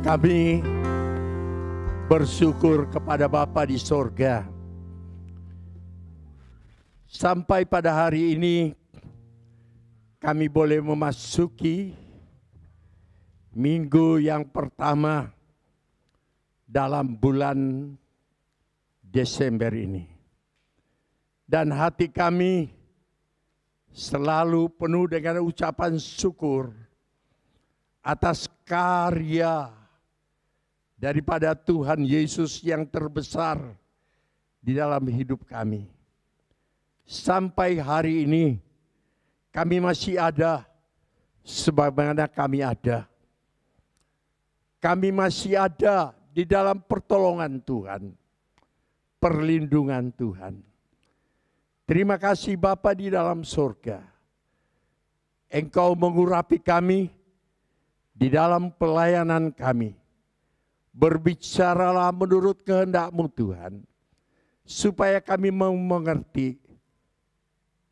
Kami bersyukur kepada Bapa di sorga. Sampai pada hari ini kami boleh memasuki minggu yang pertama dalam bulan Desember ini. Dan hati kami selalu penuh dengan ucapan syukur atas karya daripada Tuhan Yesus yang terbesar di dalam hidup kami. Sampai hari ini kami masih ada sebagaimana kami ada. Kami masih ada di dalam pertolongan Tuhan, perlindungan Tuhan. Terima kasih Bapa di dalam surga. Engkau mengurapi kami di dalam pelayanan kami. Berbicaralah menurut kehendak-Mu Tuhan, supaya kami mengerti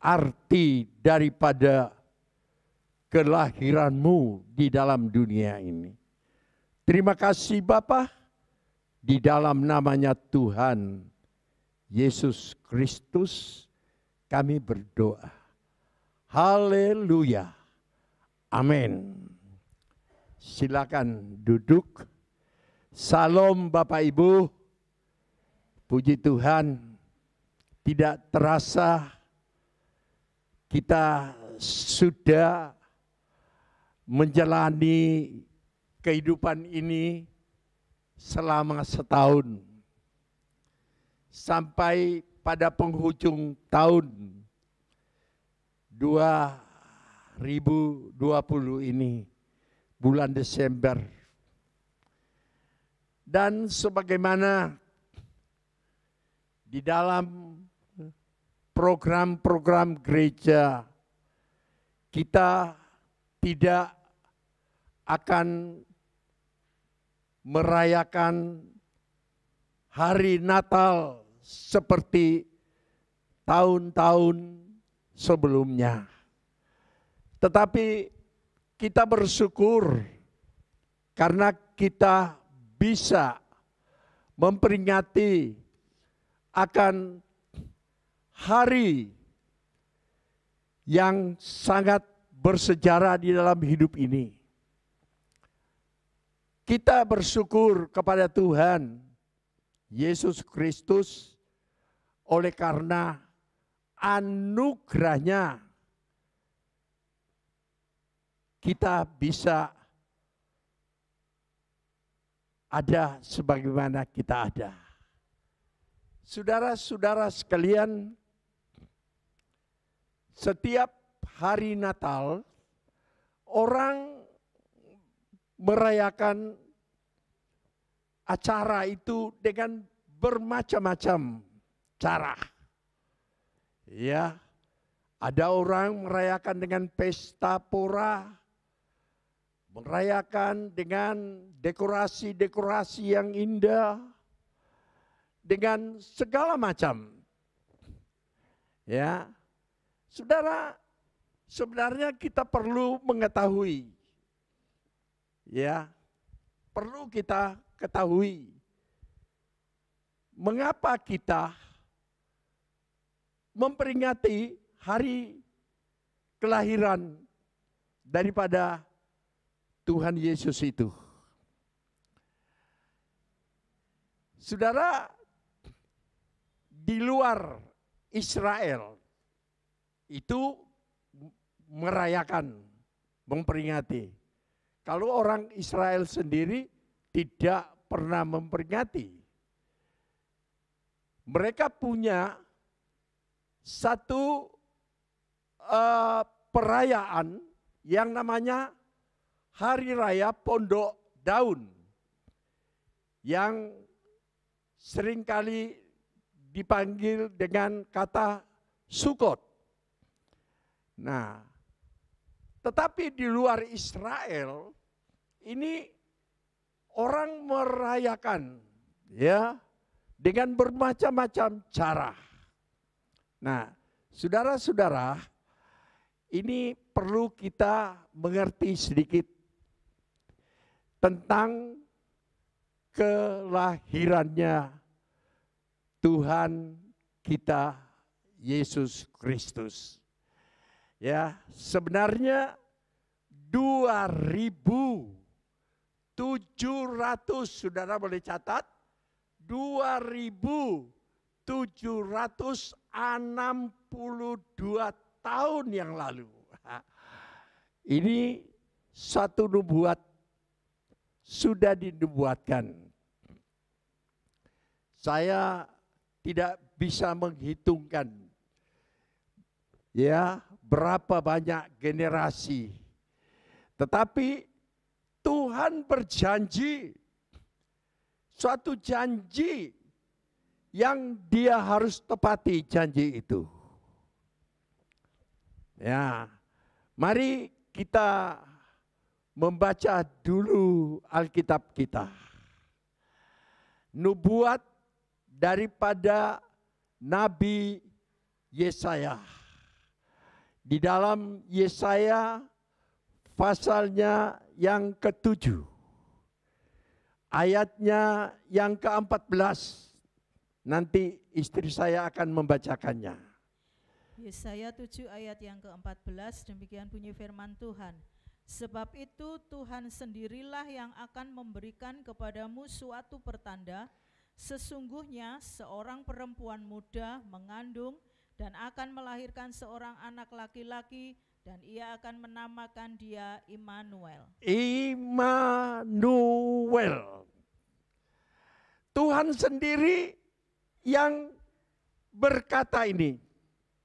arti daripada kelahiran-Mu di dalam dunia ini. Terima kasih Bapa, di dalam namanya Tuhan Yesus Kristus kami berdoa. Haleluya. Amin. Silakan duduk. Salam Bapak Ibu, puji Tuhan, tidak terasa kita sudah menjalani kehidupan ini selama setahun. Sampai pada penghujung tahun 2020 ini, bulan Desember. Dan sebagaimana di dalam program-program gereja, kita tidak akan merayakan hari Natal seperti tahun-tahun sebelumnya. Tetapi kita bersyukur karena kita bisa memperingati akan hari yang sangat bersejarah di dalam hidup ini. Kita bersyukur kepada Tuhan Yesus Kristus oleh karena anugerahnya kita bisa ada sebagaimana kita ada. Saudara-saudara sekalian, setiap hari Natal orang merayakan acara itu dengan bermacam-macam cara. Ya, ada orang merayakan dengan pesta pora, merayakan dengan dekorasi-dekorasi yang indah, dengan segala macam. Ya, saudara, sebenarnya kita perlu mengetahui, ya, perlu kita ketahui mengapa kita memperingati hari kelahiran daripada Tuhan Yesus itu. Saudara, di luar Israel itu merayakan, memperingati. Kalau orang Israel sendiri tidak pernah memperingati. Mereka punya satu perayaan yang namanya Hari Raya Pondok Daun, yang seringkali dipanggil dengan kata Sukot. Nah, tetapi di luar Israel ini orang merayakan, ya, dengan bermacam-macam cara. Nah, saudara-saudara, ini perlu kita mengerti sedikit tentang kelahirannya Tuhan kita Yesus Kristus. Ya, sebenarnya 2.700, saudara boleh catat, 2.762 tahun yang lalu. Ini satu nubuat sudah dinubuatkan. Saya tidak bisa menghitungkan ya berapa banyak generasi. Tetapi Tuhan berjanji suatu janji yang Dia harus tepati janji itu. Ya, mari kita membaca dulu Alkitab kita. Nubuat daripada Nabi Yesaya. Di dalam Yesaya pasalnya yang ke-7. Ayatnya yang ke-14. Nanti istri saya akan membacakannya. Yesaya 7 ayat yang ke-14, demikian bunyi firman Tuhan. Sebab itu Tuhan sendirilah yang akan memberikan kepadamu suatu pertanda. Sesungguhnya seorang perempuan muda mengandung dan akan melahirkan seorang anak laki-laki, dan ia akan menamakan dia Immanuel. Immanuel. Tuhan sendiri yang berkata ini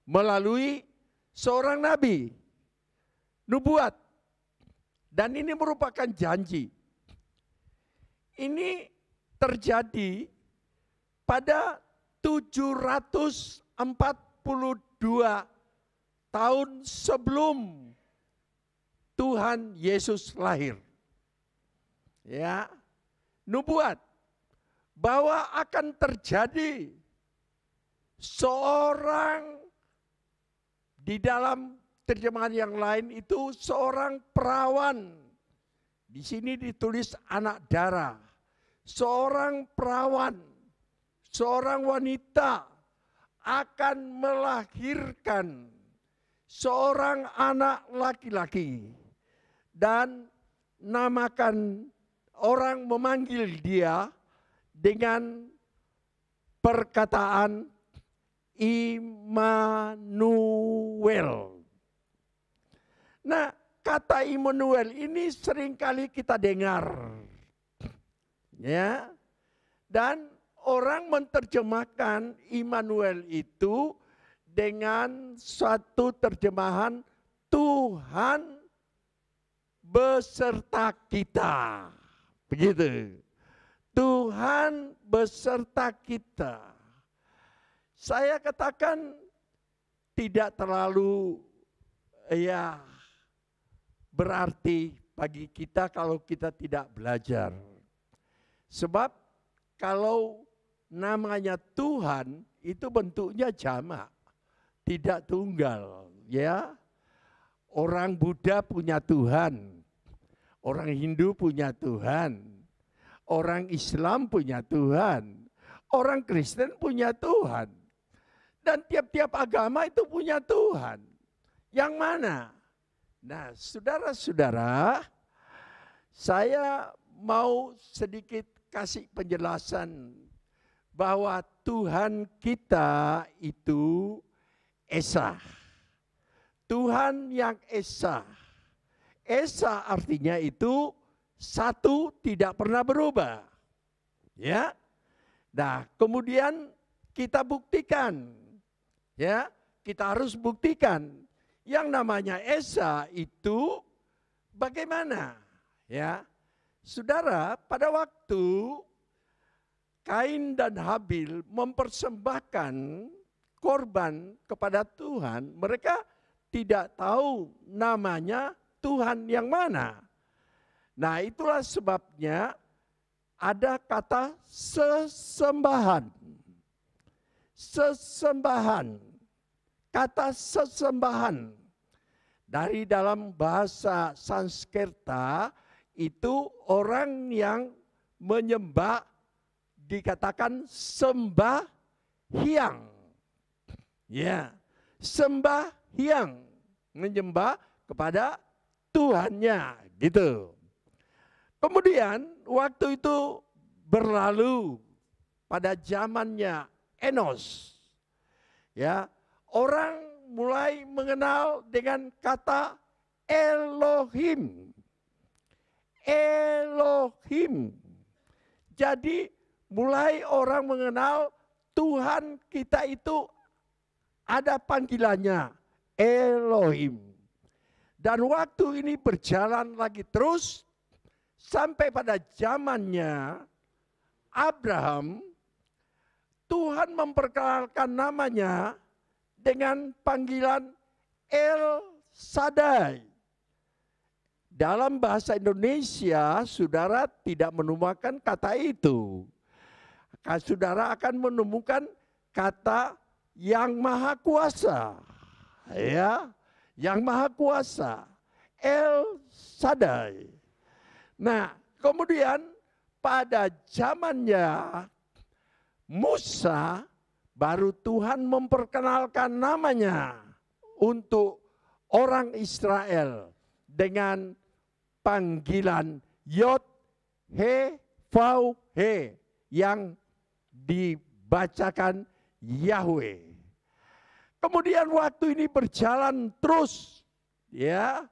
melalui seorang nabi, nubuat. Dan ini merupakan janji. Ini terjadi pada 742 tahun sebelum Tuhan Yesus lahir. Ya, nubuat bahwa akan terjadi seorang, di dalam terjemahan yang lain itu seorang perawan. Di sini ditulis anak darah. Seorang perawan, seorang wanita akan melahirkan seorang anak laki-laki, dan namakan, orang memanggil dia dengan perkataan Immanuel. Nah, kata Immanuel ini seringkali kita dengar. Ya. Dan orang menerjemahkan Immanuel itu dengan suatu terjemahan Tuhan beserta kita. Begitu. Tuhan beserta kita. Saya katakan tidak terlalu berarti bagi kita kalau kita tidak belajar. Sebab kalau namanya Tuhan itu bentuknya jamak, tidak tunggal, ya. Orang Buddha punya Tuhan, orang Hindu punya Tuhan, orang Islam punya Tuhan, orang Kristen punya Tuhan. Dan tiap-tiap agama itu punya Tuhan. Yang mana? Nah, saudara-saudara, saya mau sedikit kasih penjelasan bahwa Tuhan kita itu Esa. Tuhan yang Esa. Esa artinya itu satu, tidak pernah berubah. Ya. Nah, kemudian kita buktikan. Ya, kita harus buktikan yang namanya Esa itu bagaimana? Ya. Saudara, pada waktu Kain dan Habil mempersembahkan korban kepada Tuhan, mereka tidak tahu namanya Tuhan yang mana. Nah, itulah sebabnya ada kata sesembahan. Sesembahan. Kata sesembahan dari dalam bahasa Sanskerta itu orang yang menyembah, dikatakan sembahyang. Ya, sembahyang, menyembah kepada Tuhannya, gitu. Kemudian waktu itu berlalu pada zamannya Enos. Ya, orang mulai mengenal dengan kata Elohim. Elohim. Jadi mulai orang mengenal Tuhan kita itu ada panggilannya, Elohim. Dan waktu ini berjalan lagi terus sampai pada zamannya Abraham, Tuhan memperkenalkan namanya dengan panggilan El Shaddai. Dalam bahasa Indonesia, saudara tidak menemukan kata itu. Saudara akan menemukan kata yang maha kuasa. Ya, yang maha kuasa. El Shaddai. Nah, kemudian pada zamannya Musa, baru Tuhan memperkenalkan namanya untuk orang Israel dengan panggilan Yod He Vau He yang dibacakan Yahweh. Kemudian waktu ini berjalan terus, ya,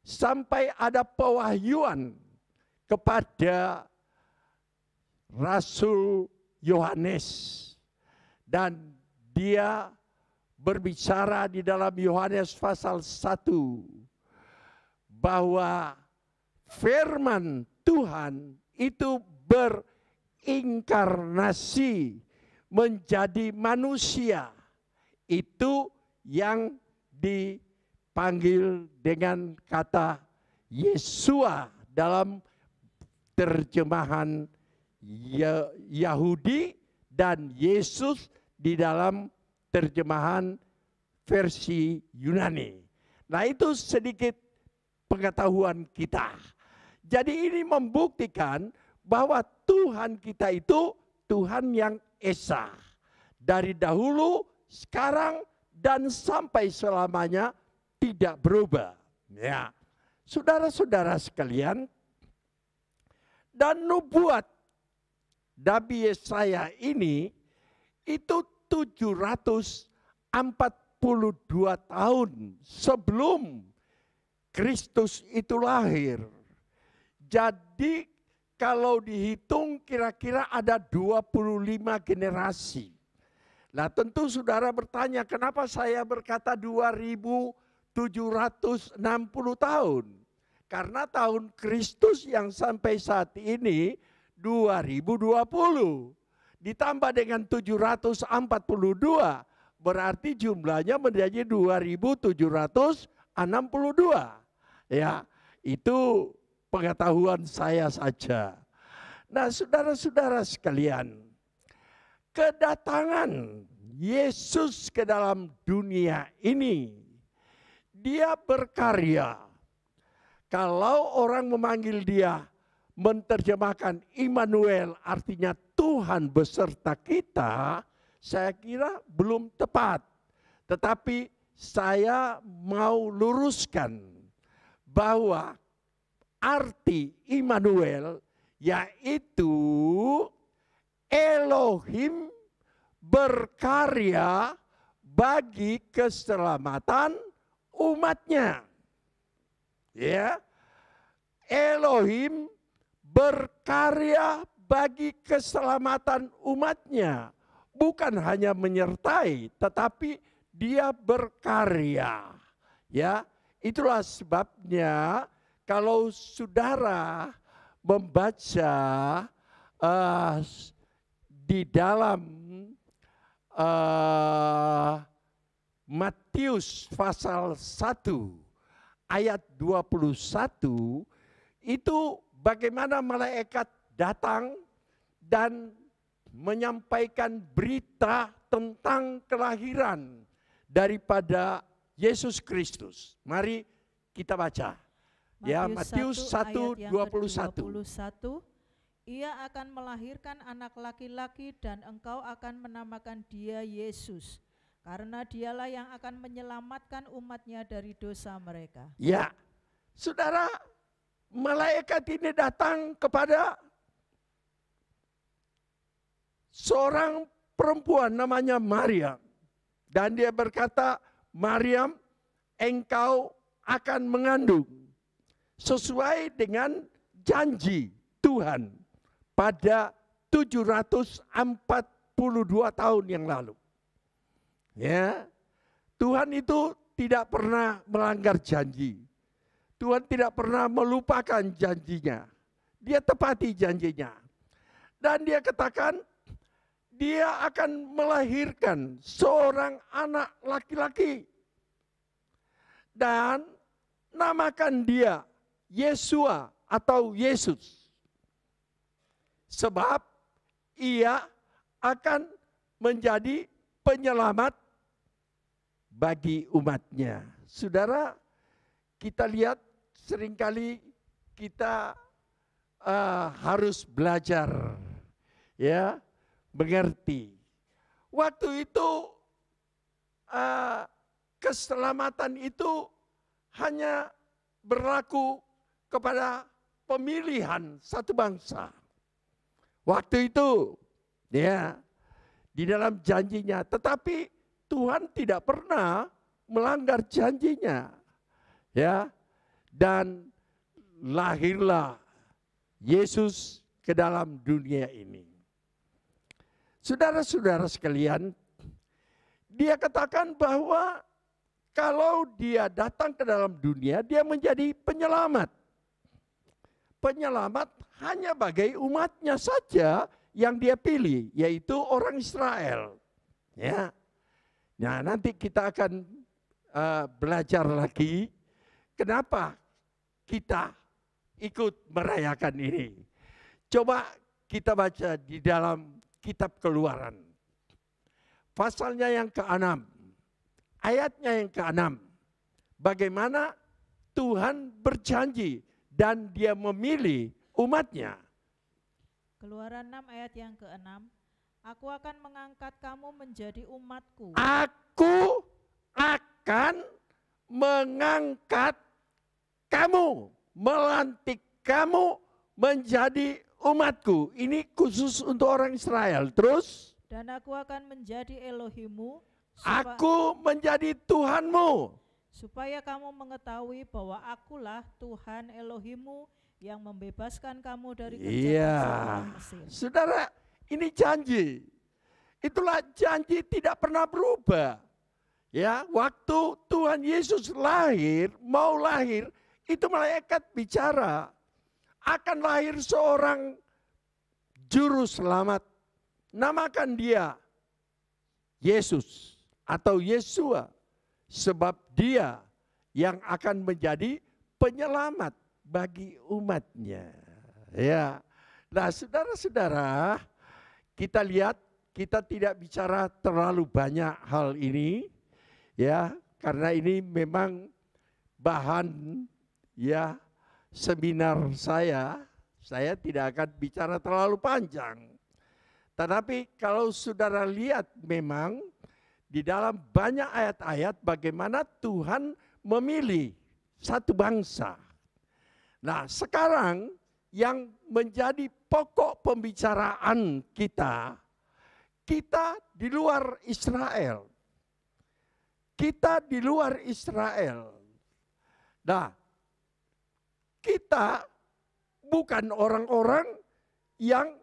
sampai ada pewahyuan kepada Rasul Yohanes, dan dia berbicara di dalam Yohanes pasal 1 bahwa firman Tuhan itu berinkarnasi menjadi manusia. Itu yang dipanggil dengan kata Yesua dalam terjemahan Yahudi dan Yesus di dalam terjemahan versi Yunani. Nah, itu sedikit pengetahuan kita. Jadi ini membuktikan bahwa Tuhan kita itu Tuhan yang esa. Dari dahulu, sekarang, dan sampai selamanya tidak berubah. Ya, saudara-saudara sekalian, dan nubuat Nabi Yesaya ini itu 742 tahun sebelum Kristus itu lahir. Jadi kalau dihitung kira-kira ada 25 generasi. Nah, tentu saudara bertanya, kenapa saya berkata 2760 tahun? Karena tahun Kristus yang sampai saat ini 2020. Ditambah dengan 742, berarti jumlahnya menjadi 2762. Ya, itu pengetahuan saya saja. Nah, saudara-saudara sekalian, kedatangan Yesus ke dalam dunia ini, dia berkarya. Kalau orang memanggil dia, menerjemahkan Immanuel, artinya Tuhan beserta kita, saya kira belum tepat. Tetapi saya mau luruskan bahwa arti Immanuel yaitu Elohim berkarya bagi keselamatan umatnya. Ya, Elohim berkarya bagi keselamatan umatnya. Bukan hanya menyertai, tetapi dia berkarya. Ya, itulah sebabnya kalau saudara membaca di dalam Matius pasal 1 ayat 21, itu bagaimana malaikat datang dan menyampaikan berita tentang kelahiran daripada Yesus Kristus. Mari kita baca. Ya, Matius 1:21. Ia akan melahirkan anak laki-laki dan engkau akan menamakan dia Yesus, karena dialah yang akan menyelamatkan umatnya dari dosa mereka. Ya, saudara, malaikat ini datang kepada seorang perempuan namanya Maryam. Dan dia berkata, Maryam, engkau akan mengandung sesuai dengan janji Tuhan pada 742 tahun yang lalu. Ya, Tuhan itu tidak pernah melanggar janji. Tuhan tidak pernah melupakan janjinya. Dia tepati janjinya. Dan dia katakan, dia akan melahirkan seorang anak laki-laki. Dan namakan dia Yesua atau Yesus. Sebab ia akan menjadi penyelamat bagi umatnya. Saudara, kita lihat seringkali kita harus belajar, ya, mengerti. Waktu itu keselamatan itu hanya berlaku kepada pemilihan satu bangsa. Waktu itu, ya, di dalam janjinya. Tetapi Tuhan tidak pernah melanggar janjinya. Ya, dan lahirlah Yesus ke dalam dunia ini. Saudara-saudara sekalian, dia katakan bahwa kalau dia datang ke dalam dunia, dia menjadi penyelamat. Penyelamat hanya bagi umatnya saja yang dia pilih, yaitu orang Israel. Ya, nah nanti kita akan belajar lagi kenapa kita ikut merayakan ini. Coba kita baca di dalam kitab Keluaran. Pasalnya yang ke-6, ayatnya yang ke-6. Bagaimana Tuhan berjanji dan dia memilih umatnya. Keluaran 6 ayat yang ke-6. Aku akan mengangkat kamu menjadi umatku. Aku akan mengangkat kamu, melantik kamu menjadi umatku. Ini khusus untuk orang Israel. Terus? Dan aku akan menjadi Elohimmu. Aku menjadi Tuhanmu. Supaya kamu mengetahui bahwa akulah Tuhan Elohimmu yang membebaskan kamu dari kerjaan Mesir. Saudara, ini janji. Itulah janji tidak pernah berubah. Ya, waktu Tuhan Yesus lahir, mau lahir, itu malaikat bicara. Akan lahir seorang juru selamat. Namakan dia Yesus atau Yesua. Sebab dia yang akan menjadi penyelamat bagi umatnya. Ya, nah saudara-saudara, kita lihat kita tidak bicara terlalu banyak hal ini, ya, karena ini memang bahan ya seminar saya tidak akan bicara terlalu panjang. Tetapi kalau saudara lihat memang di dalam banyak ayat-ayat bagaimana Tuhan memilih satu bangsa. Nah, sekarang yang menjadi pokok pembicaraan kita di luar Israel. Kita di luar Israel. Nah, kita bukan orang-orang yang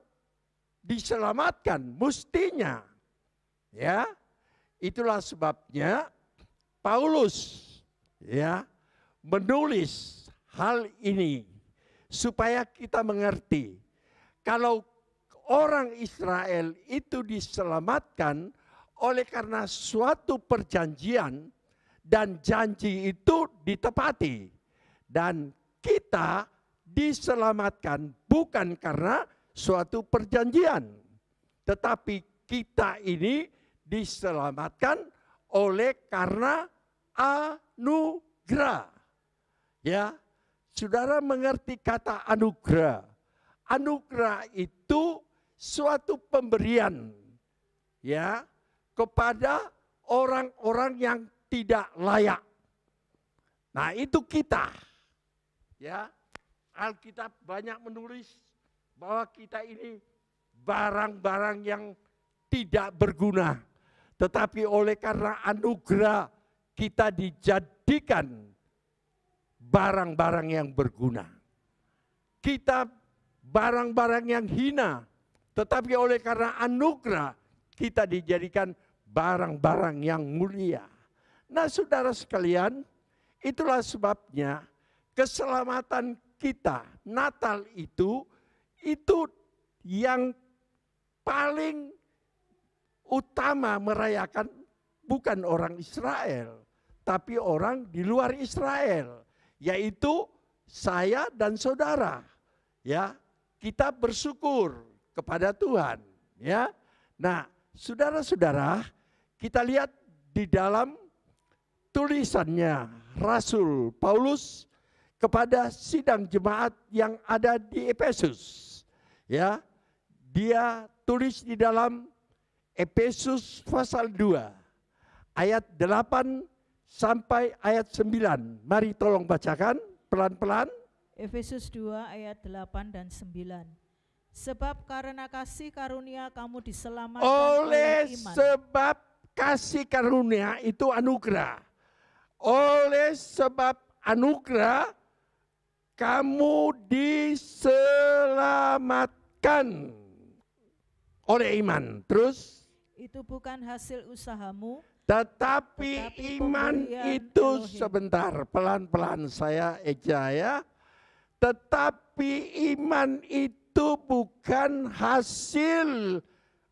diselamatkan, mestinya. Ya, itulah sebabnya Paulus ya menulis hal ini supaya kita mengerti kalau orang Israel itu diselamatkan oleh karena suatu perjanjian dan janji itu ditepati, dan kita diselamatkan bukan karena suatu perjanjian, tetapi kita ini diselamatkan oleh karena anugerah. Ya, saudara mengerti kata anugerah. anugerah itu suatu pemberian ya kepada orang-orang yang tidak layak. Nah, itu kita. Ya. Alkitab banyak menulis bahwa kita ini barang-barang yang tidak berguna. Tetapi oleh karena anugerah kita dijadikan barang-barang yang berguna. Kita barang-barang yang hina, tetapi oleh karena anugerah kita dijadikan barang-barang yang mulia. Nah, saudara sekalian, itulah sebabnya keselamatan kita, Natal itu yang paling utama merayakan bukan orang Israel, tapi orang di luar Israel, yaitu saya dan saudara. Ya, kita bersyukur kepada Tuhan, ya. Nah, saudara-saudara, kita lihat di dalam tulisannya Rasul Paulus kepada sidang jemaat yang ada di Efesus. Ya, dia tulis di dalam Efesus pasal 2 ayat 8 sampai ayat 9. Mari tolong bacakan pelan-pelan. Efesus 2 ayat 8 dan 9. Sebab karena kasih karunia kamu diselamatkan oleh iman. Sebab kasih karunia itu anugerah. Oleh sebab anugerah kamu diselamatkan oleh iman. Terus? Itu bukan hasil usahamu. Tetapi iman itu Elohim. Sebentar, pelan-pelan saya eja ya. Tetapi iman itu bukan hasil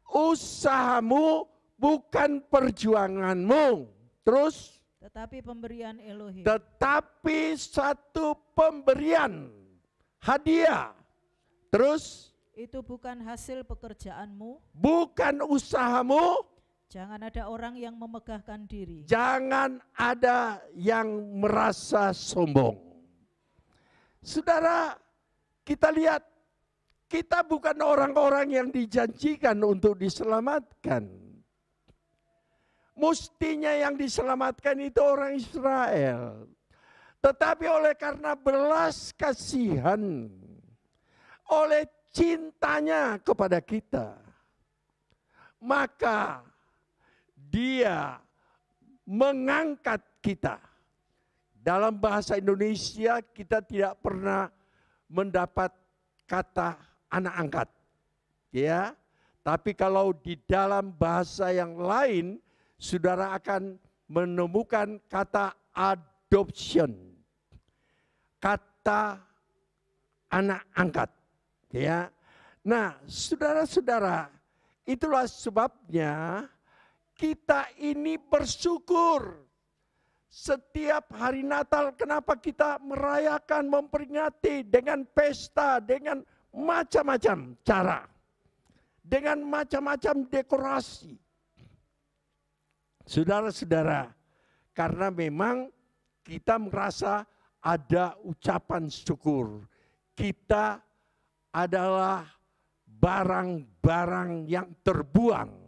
usahamu, bukan perjuanganmu. Terus? Tetapi pemberian Elohim. Tetapi satu pemberian, hadiah. Terus? Itu bukan hasil pekerjaanmu. Bukan usahamu. Jangan ada orang yang memegahkan diri. Jangan ada yang merasa sombong. Saudara, kita lihat, kita bukan orang-orang yang dijanjikan untuk diselamatkan. Mestinya yang diselamatkan itu orang Israel. Tetapi oleh karena belas kasihan, oleh cintanya kepada kita, maka Dia mengangkat kita. Dalam bahasa Indonesia kita tidak pernah mendapat kata anak angkat. Ya. Tapi kalau di dalam bahasa yang lain, saudara akan menemukan kata adoption. Kata anak angkat. Ya. Nah, saudara-saudara, itulah sebabnya kita ini bersyukur. Setiap hari Natal, kenapa kita merayakan, memperingati dengan pesta, dengan macam-macam cara. Dengan macam-macam dekorasi. Saudara-saudara, karena memang kita merasa ada ucapan syukur. Kita adalah barang-barang yang terbuang.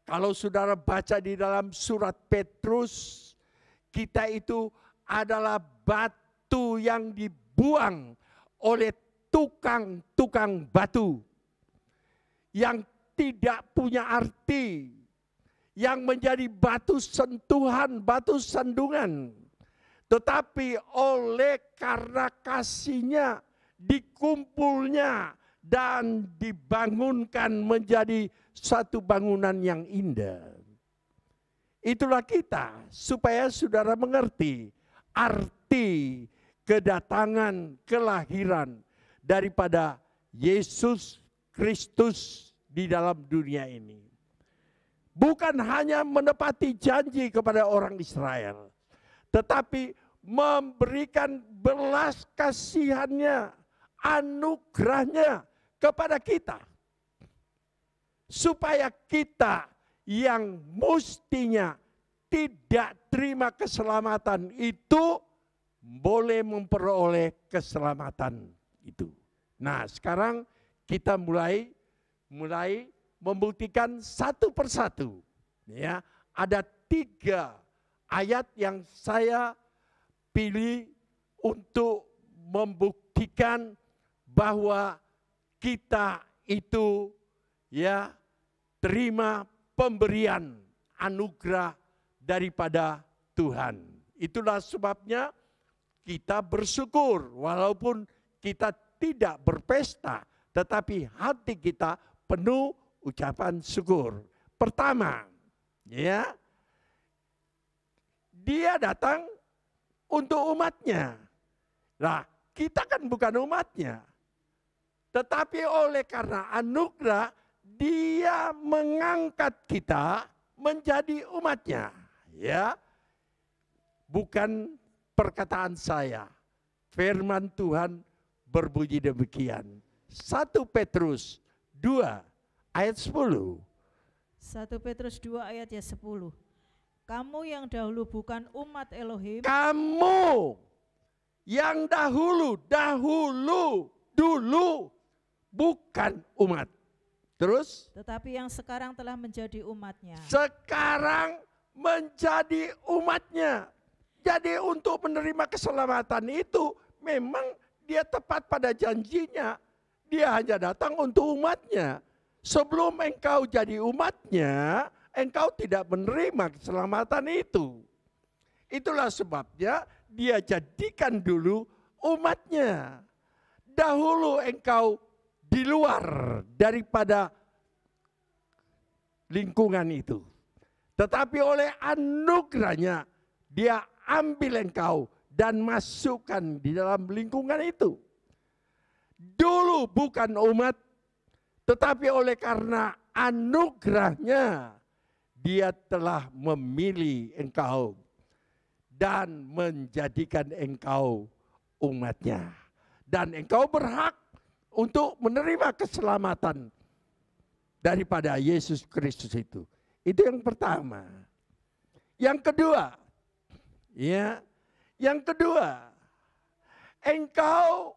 Kalau saudara baca di dalam surat Petrus, kita itu adalah batu yang dibuang oleh tukang-tukang batu. Yang tidak punya arti. Yang menjadi batu sentuhan, batu sandungan. Tetapi oleh karena kasihnya, dikumpulnya, dan dibangunkan menjadi satu bangunan yang indah. Itulah kita, supaya saudara mengerti arti kedatangan, kelahiran daripada Yesus Kristus di dalam dunia ini. Bukan hanya menepati janji kepada orang Israel, tetapi memberikan belas kasihannya, anugerahnya kepada kita. Supaya kita yang mestinya tidak terima keselamatan itu boleh memperoleh keselamatan itu. Nah, sekarang kita mulai membuktikan satu persatu. Ya, ada 3 ayat yang saya pilih untuk membuktikan bahwa kita itu ya terima pemberian anugerah daripada Tuhan. Itulah sebabnya kita bersyukur walaupun kita tidak berpesta, tetapi hati kita penuh ucapan syukur. Pertama, ya, dia datang untuk umatnya. Nah, kita kan bukan umatnya. Tetapi oleh karena anugerah, dia mengangkat kita menjadi umatnya. Ya, bukan perkataan saya. Firman Tuhan berbunyi demikian. 1 Petrus 2 ayat 10. 1 Petrus 2 ayat 10. Kamu yang dahulu bukan umat Elohim. Kamu yang dulu bukan umat. Terus? Tetapi yang sekarang telah menjadi umatnya. Sekarang menjadi umatnya. Jadi untuk menerima keselamatan itu memang dia tepat pada janjinya. Dia hanya datang untuk umatnya. Sebelum engkau jadi umatnya, engkau tidak menerima keselamatan itu. Itulah sebabnya dia jadikan dulu umatnya. Dahulu engkau di luar daripada lingkungan itu. Tetapi oleh anugerahnya dia ambil engkau dan masukkan di dalam lingkungan itu. Dulu bukan umat, tetapi oleh karena anugerahnya dia telah memilih engkau dan menjadikan engkau umatnya. Dan engkau berhak untuk menerima keselamatan daripada Yesus Kristus itu. Itu yang pertama. Yang kedua, ya, yang kedua, engkau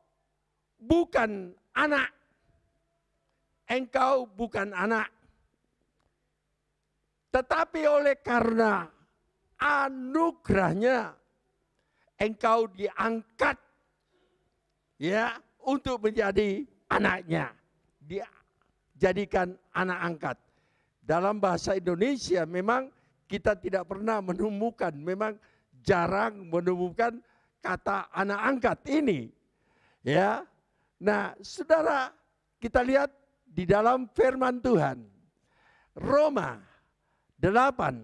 bukan anak. Engkau bukan anak. Tetapi oleh karena anugerahnya, engkau diangkat ya untuk menjadi anaknya. Dia jadikan anak angkat. Dalam bahasa Indonesia memang kita tidak pernah menemukan, memang jarang menemukan kata anak angkat ini. Ya. Nah, saudara, kita lihat di dalam firman Tuhan. Roma 8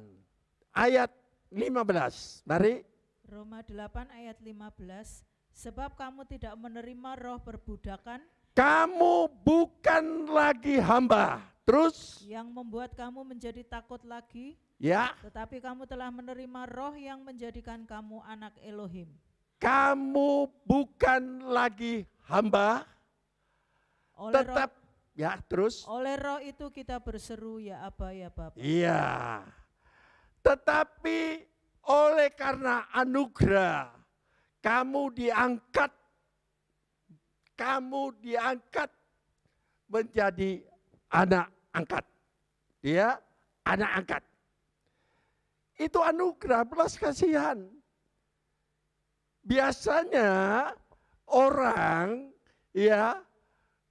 ayat 15. Mari. Roma 8 ayat 15. Sebab kamu tidak menerima roh perbudakan. Kamu bukan lagi hamba. Terus? Yang membuat kamu menjadi takut lagi. Ya. Tetapi kamu telah menerima roh yang menjadikan kamu anak Elohim. Kamu bukan lagi hamba. Oleh tetap roh, ya, terus? oleh roh itu kita berseru ya Aba ya Bapa. Iya. Tetapi oleh karena anugerah kamu diangkat menjadi anak angkat. Ya, anak angkat. Itu anugerah, belas kasihan. Biasanya orang ya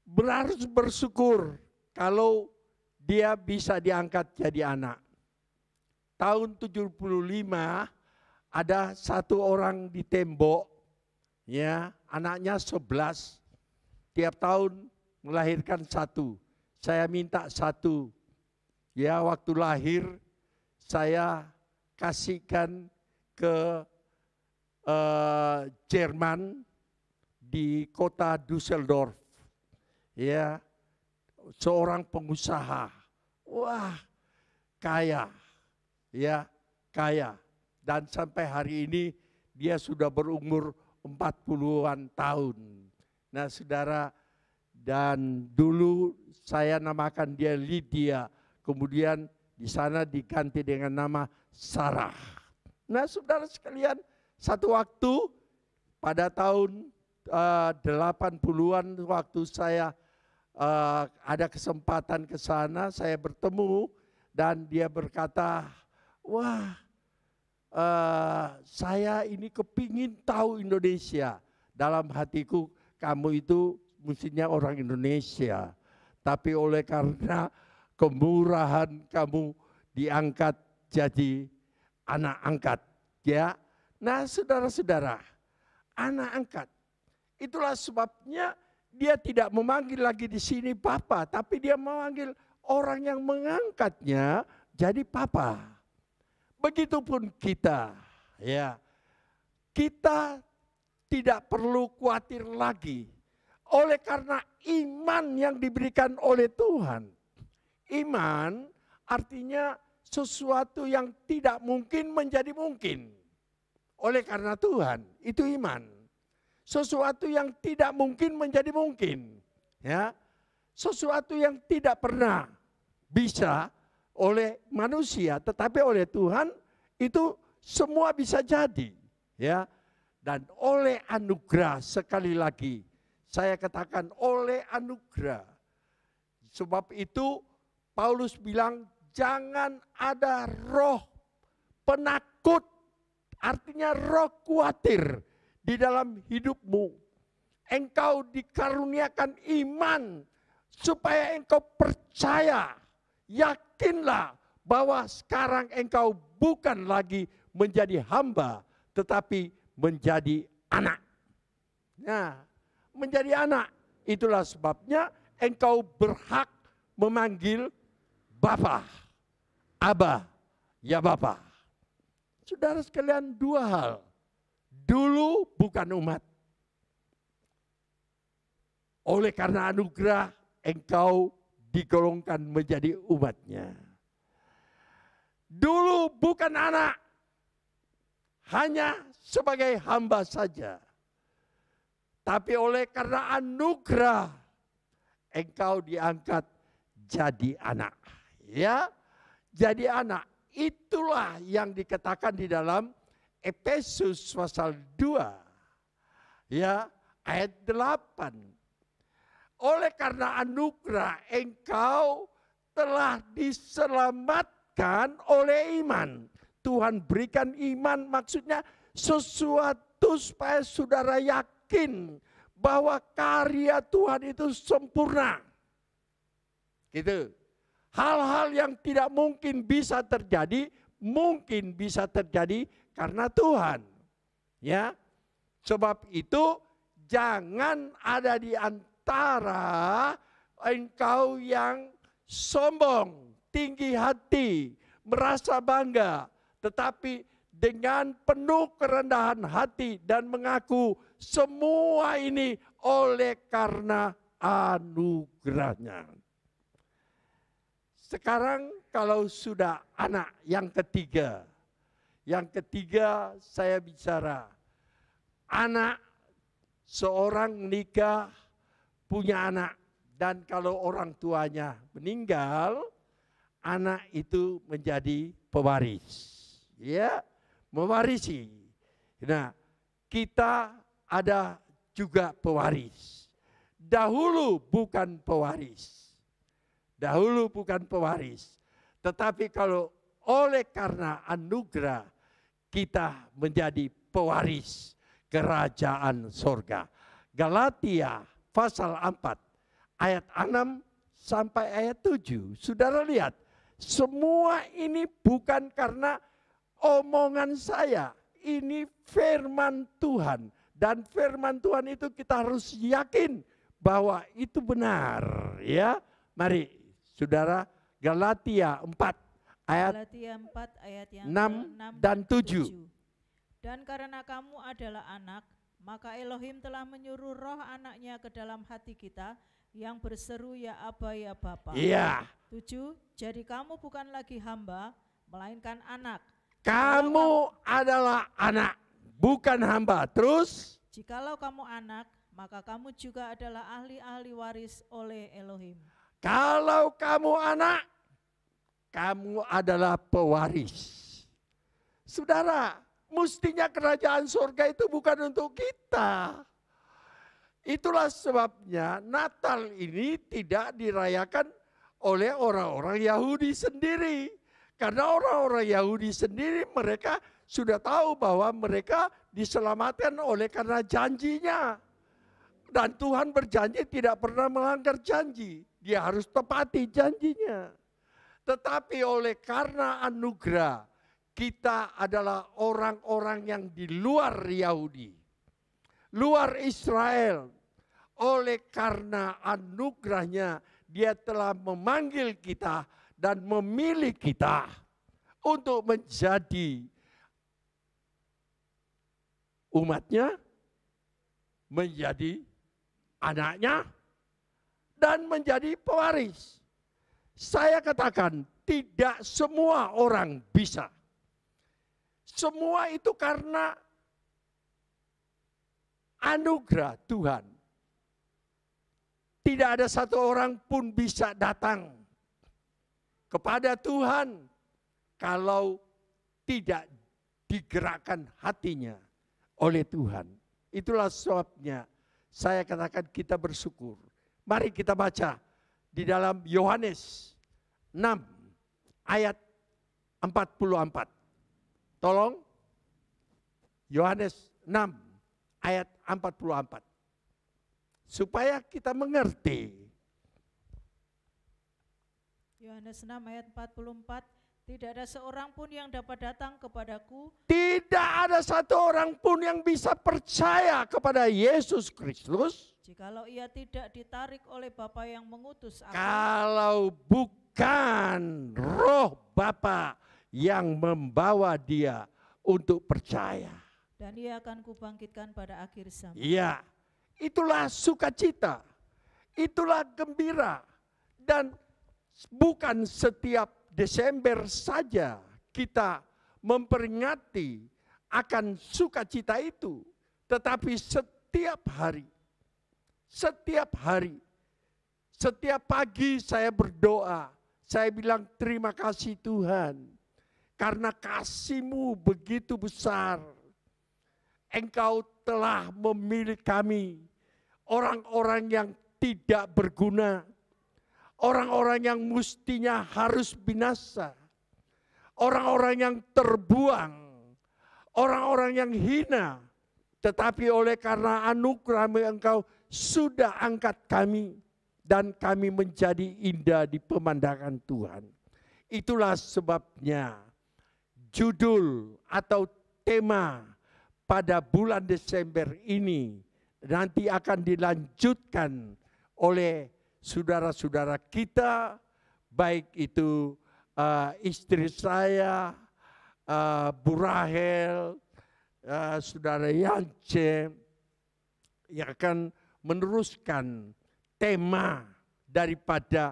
harus bersyukur kalau dia bisa diangkat jadi anak. Tahun 75 ada satu orang di Tembok, ya, anaknya 11, tiap tahun melahirkan 1. Saya minta 1. Ya, waktu lahir saya kasihkan ke Jerman di kota Düsseldorf. Ya, seorang pengusaha. Wah, kaya. Ya, kaya. Dan sampai hari ini dia sudah berumur 40-an tahun. Nah, saudara, dan dulu saya namakan dia Lydia. Kemudian di sana diganti dengan nama Sarah. Nah, saudara sekalian, satu waktu pada tahun 80-an waktu saya ada kesempatan ke sana, saya bertemu dan dia berkata, wah saya ini kepingin tahu Indonesia. Dalam hatiku, kamu itu mestinya orang Indonesia. Tapi oleh karena kemurahan kamu diangkat jadi anak angkat. Ya. Nah saudara-saudara, anak angkat. Itulah sebabnya dia tidak memanggil lagi di sini Papa, tapi dia memanggil orang yang mengangkatnya jadi Papa. Begitupun kita, ya. Kita tidak perlu khawatir lagi oleh karena iman yang diberikan oleh Tuhan. Iman artinya sesuatu yang tidak mungkin menjadi mungkin. Oleh karena Tuhan, itu iman. Sesuatu yang tidak mungkin menjadi mungkin. Ya. Sesuatu yang tidak pernah bisa oleh manusia, tetapi oleh Tuhan itu semua bisa jadi, ya. Dan oleh anugerah, sekali lagi saya katakan oleh anugerah. Sebab itu Paulus bilang jangan ada roh penakut, artinya roh khawatir di dalam hidupmu. Engkau dikaruniakan iman supaya engkau percaya. Yakinlah bahwa sekarang engkau bukan lagi menjadi hamba, tetapi menjadi anak. Nah, menjadi anak, itulah sebabnya engkau berhak memanggil Bapa, Aba, ya Bapa. Saudara sekalian, dua hal. Dulu bukan umat. Oleh karena anugerah, engkau digolongkan menjadi umatnya. Dulu bukan anak, hanya sebagai hamba saja. Tapi oleh karena anugerah, engkau diangkat jadi anak. Ya, jadi anak. Itulah yang dikatakan di dalam Efesus pasal 2. Ya, ayat 8. Oleh karena anugerah engkau telah diselamatkan oleh iman. Tuhan berikan iman, maksudnya sesuatu supaya saudara yakin bahwa karya Tuhan itu sempurna. Gitu. Hal-hal yang tidak mungkin bisa terjadi, mungkin bisa terjadi karena Tuhan. Ya. Sebab itu jangan ada di antara engkau yang sombong, tinggi hati, merasa bangga, tetapi dengan penuh kerendahan hati dan mengaku semua ini oleh karena anugerahnya. Sekarang kalau sudah anak yang ketiga saya bicara anak. Seorang menikah, punya anak, dan kalau orang tuanya meninggal, anak itu menjadi pewaris. Ya, mewarisi. Nah, kita ada juga pewaris. Dahulu bukan pewaris. Dahulu bukan pewaris. Tetapi kalau oleh karena anugerah, kita menjadi pewaris kerajaan sorga. Galatia pasal 4 ayat 6 sampai ayat 7. Saudara lihat, semua ini bukan karena omongan saya. Ini firman Tuhan. Dan firman Tuhan itu kita harus yakin bahwa itu benar. Ya, mari saudara, Galatia 4 ayat, Galatia 4 ayat yang 6 dan 7. Dan karena kamu adalah anak, maka Elohim telah menyuruh roh anaknya ke dalam hati kita yang berseru ya Aba ya Bapa. Iya. 7. Jadi kamu bukan lagi hamba, melainkan anak. Kamu adalah anak, bukan hamba. Terus? Jikalau kamu anak, maka kamu juga adalah ahli-ahli waris oleh Elohim. Kalau kamu anak, kamu adalah pewaris. Saudara, mestinya kerajaan surga itu bukan untuk kita. Itulah sebabnya Natal ini tidak dirayakan oleh orang-orang Yahudi sendiri. Karena orang-orang Yahudi sendiri mereka sudah tahu bahwa mereka diselamatkan oleh karena janjinya. Dan Tuhan berjanji tidak pernah melanggar janji. Dia harus tepati janjinya. Tetapi oleh karena anugerah, kita adalah orang-orang yang di luar Yahudi, luar Israel. Oleh karena anugerahnya, Dia telah memanggil kita dan memilih kita untuk menjadi umatnya, menjadi anaknya, dan menjadi pewaris. Saya katakan tidak semua orang bisa. Semua itu karena anugerah Tuhan. Tidak ada satu orang pun bisa datang kepada Tuhan kalau tidak digerakkan hatinya oleh Tuhan. Itulah sebabnya saya katakan kita bersyukur. Mari kita baca di dalam Yohanes 6 ayat 44. Tolong, Yohanes 6 ayat 44. Supaya kita mengerti. Yohanes 6 ayat 44, tidak ada seorang pun yang dapat datang kepadaku. Tidak ada satu orang pun yang bisa percaya kepada Yesus Kristus. Jikalau ia tidak ditarik oleh Bapa yang mengutus aku. Kalau bukan roh Bapa yang membawa dia untuk percaya. Dan ia akan kubangkitkan pada akhir zaman. Iya, itulah sukacita, itulah gembira. Dan bukan setiap Desember saja kita memperingati akan sukacita itu. Tetapi setiap hari, setiap pagi saya berdoa. Saya bilang terima kasih Tuhan. Karena kasih-Mu begitu besar. Engkau telah memilih kami, orang-orang yang tidak berguna, orang-orang yang mestinya harus binasa, orang-orang yang terbuang, orang-orang yang hina. Tetapi oleh karena anugerah-Mu Engkau sudah angkat kami, dan kami menjadi indah di pemandangan Tuhan. Itulah sebabnya judul atau tema pada bulan Desember ini nanti akan dilanjutkan oleh saudara-saudara kita, baik itu istri saya, Bu Rahel, saudara Yance, yang akan meneruskan tema daripada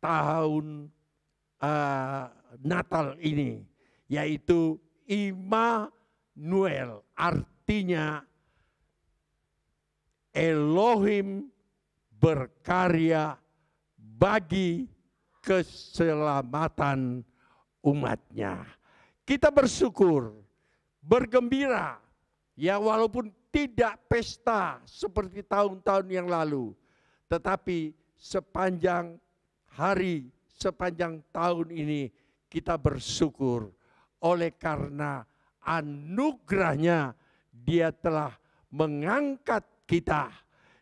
tahun Natal ini, yaitu Immanuel, artinya Elohim berkarya bagi keselamatan umatnya. Kita bersyukur, bergembira, ya walaupun tidak pesta seperti tahun-tahun yang lalu, tetapi sepanjang hari, sepanjang tahun ini kita bersyukur oleh karena anugerahnya Dia telah mengangkat kita.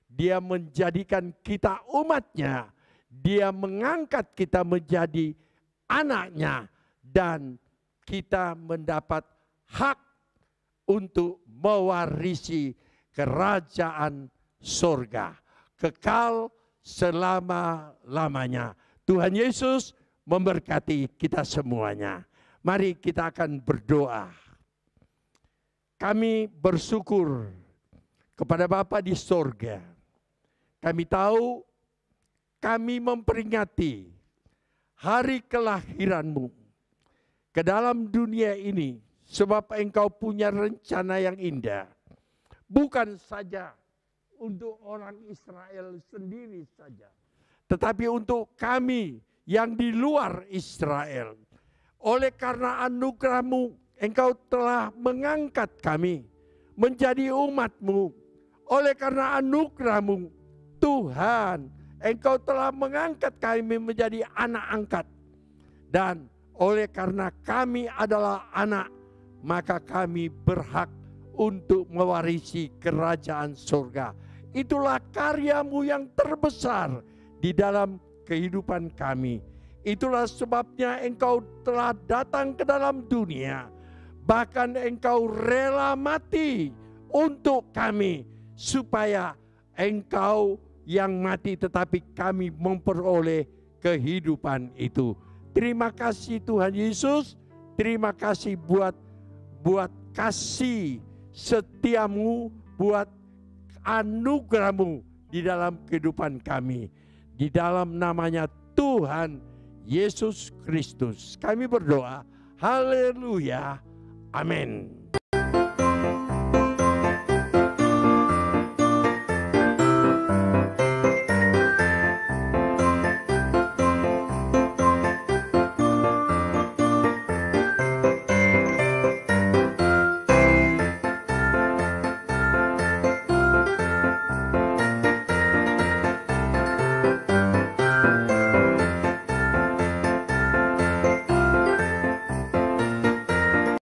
Dia menjadikan kita umatnya. Dia mengangkat kita menjadi anaknya. Dan kita mendapat hak untuk mewarisi kerajaan surga. Kekal selama-lamanya. Tuhan Yesus memberkati kita semuanya. Mari kita akan berdoa. Kami bersyukur kepada Bapa di sorga. Kami tahu kami memperingati hari kelahiran-Mu ke dalam dunia ini. Sebab Engkau punya rencana yang indah. Bukan saja untuk orang Israel sendiri saja. Tetapi untuk kami yang di luar Israel. Oleh karena anugerah-Mu, Engkau telah mengangkat kami menjadi umat-Mu. oleh karena anugerah-Mu, Tuhan, Engkau telah mengangkat kami menjadi anak angkat. Dan oleh karena kami adalah anak, maka kami berhak untuk mewarisi kerajaan surga. Itulah karya-Mu yang terbesar di dalam kehidupan kami. Itulah sebabnya Engkau telah datang ke dalam dunia. Bahkan Engkau rela mati untuk kami, supaya Engkau yang mati tetapi kami memperoleh kehidupan itu. Terima kasih Tuhan Yesus. Terima kasih buat kasih setiamu, buat anugerah-Mu di dalam kehidupan kami. Di dalam namanya Tuhan Yesus Kristus kami berdoa. Haleluya. Amin.